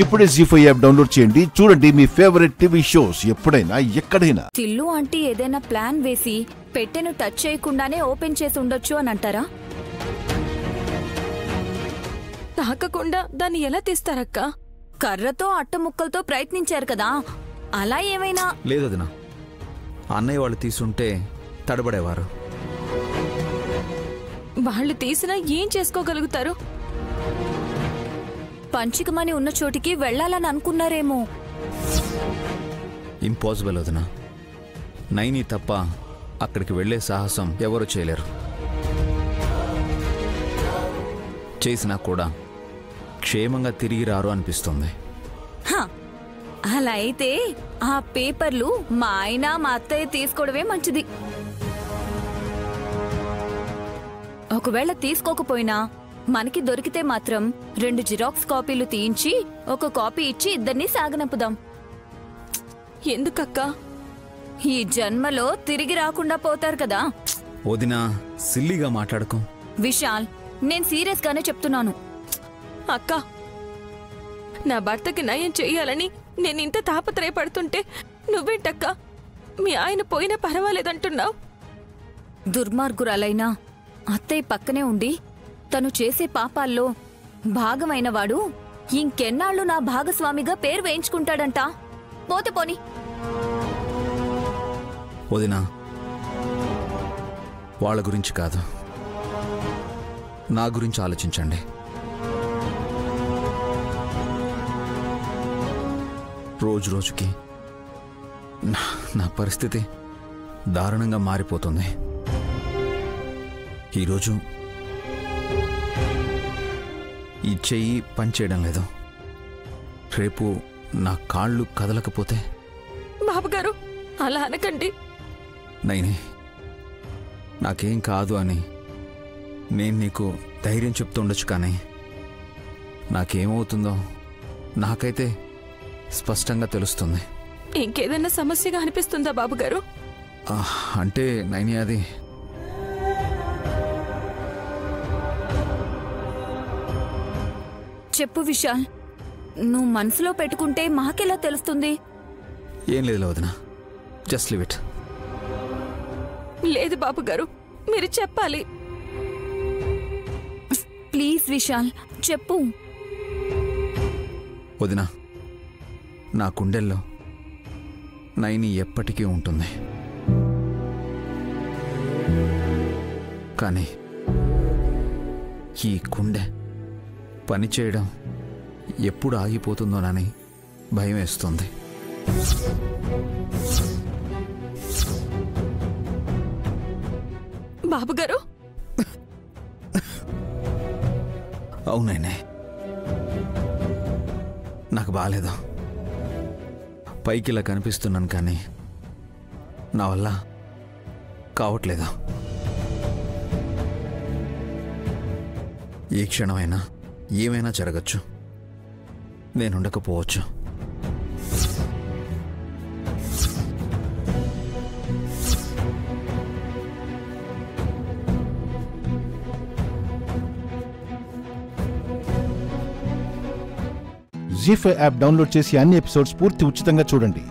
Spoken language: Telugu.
ఇప్పుడే జీ5 యాప్ డౌన్లోడ్ చేయండి. చూడండి మీ ఫేవరెట్ టీవీ షోస్ ఎప్పుడైనా ఎక్కడైనా. తిల్లు ఆంటీ ఏదైనా ప్లాన్ వేసి పెట్టెను టచ్ చేయకుండానే ఓపెన్ చేసి ఉండొచ్చు అని అంటారా? తాకకుండా దాన్ని ఎలా తీస్తారక్క? కర్రతో అట్టముక్కలతో ప్రయత్నించారు కదా, అలా ఏమైనా? లేదు వదినా, అన్నయ్య వాళ్ళు తీసుంటే తడబడేవారు. వాళ్ళు తీసినా ఏం చేసుకోగలుగుతారు? పంచికమని ఉన్న చోటికి వెళ్లాలని అనుకున్నారేమో. ఇంపాసిబుల్ వదినా, నైని తప్ప అక్కడికి వెళ్లే సాహసం ఎవరు చేయలేరు. చేసినా కూడా క్షేమంగా తిరిగి రారు అనిపిస్తుంది. అలా అయితే ఆ పేపర్లు మా ఆయన మా అత్తయ్య తీసుకోవడమే మంచిది. ఒకవేళ తీసుకోకపోయినా మనకి దొరికితే మాత్రం 2 జిరాక్స్ కాపీలు తీయించి ఒక కాపీ ఇచ్చి ఇద్దరిని సాగనంపుదాం. ఎందుకక్క? ఈ జన్మలో తిరిగి రాకుండా పోతారు కదా. వదినా, సిల్లీగా మాట్లాడకు. విశాల్, నేను సీరియస్ గానే చెప్తున్నాను. అక్క, నా భర్తకి నయం చెయ్యాలని నేనింత తాపత్రయపడుతుంటే నువ్వేంటక్క మీ ఆయన పోయినా పర్వాలేదంటున్నావు? దుర్మార్గురాలైనా అత్తయ్య పక్కనే ఉండి తను చేసే పాపాల్లో భాగమైన వాడు ఇంకెన్నాళ్ళు నా భాగస్వామిగా పేరు వేయించుకుంటాడంట. పోతే పోని. వదినా, వాళ్ళ గురించి కాదు, నా గురించి ఆలోచించండి. రోజు రోజుకి నా పరిస్థితి దారుణంగా మారిపోతుంది. ఈరోజు ఈ చెయ్యి పనిచేయడం లేదు, రేపు నా కాళ్ళు కదలకపోతే? బాబుగారు, అలా అనకండి. నైని, నాకేం కాదు అని నేను నీకు ధైర్యం చెప్తుండొచ్చు, కానీ నాకేమవుతుందో నాకైతే స్పష్టంగా తెలుస్తుంది. ఇంకేదైనా సమస్యగా అనిపిస్తుందా బాబుగారు? అంటే నైని, అది చెప్పు విశాల్, నువ్వు మనసులో పెట్టుకుంటే మాకెలా తెలుస్తుంది? ఏం లేదు వదినా, జస్ట్ లీవ్ ఇట్. లేదు బాబుగారు, మీరు చెప్పాలి. ప్లీజ్ విశాల్, చెప్పు. వదినా, నా గుండెల్లో నైని ఎప్పటికీ ఉంటుంది, కానీ ఈ గుండె పనిచేయడం ఎప్పుడు ఆగిపోతుందోనని భయం వేస్తుంది. బాబుగారు, అవునైనా నాకు బాగాలేదు. పైకి ఇలా కనిపిస్తున్నాను, కానీ నా వల్ల కావట్లేదు. ఏ క్షణమైనా ఏమైనా జరగచ్చు, నేనుండకపోవచ్చు. జీ5 యాప్ డౌన్లోడ్ చేసి అన్ని ఎపిసోడ్స్ పూర్తి ఉచితంగా చూడండి.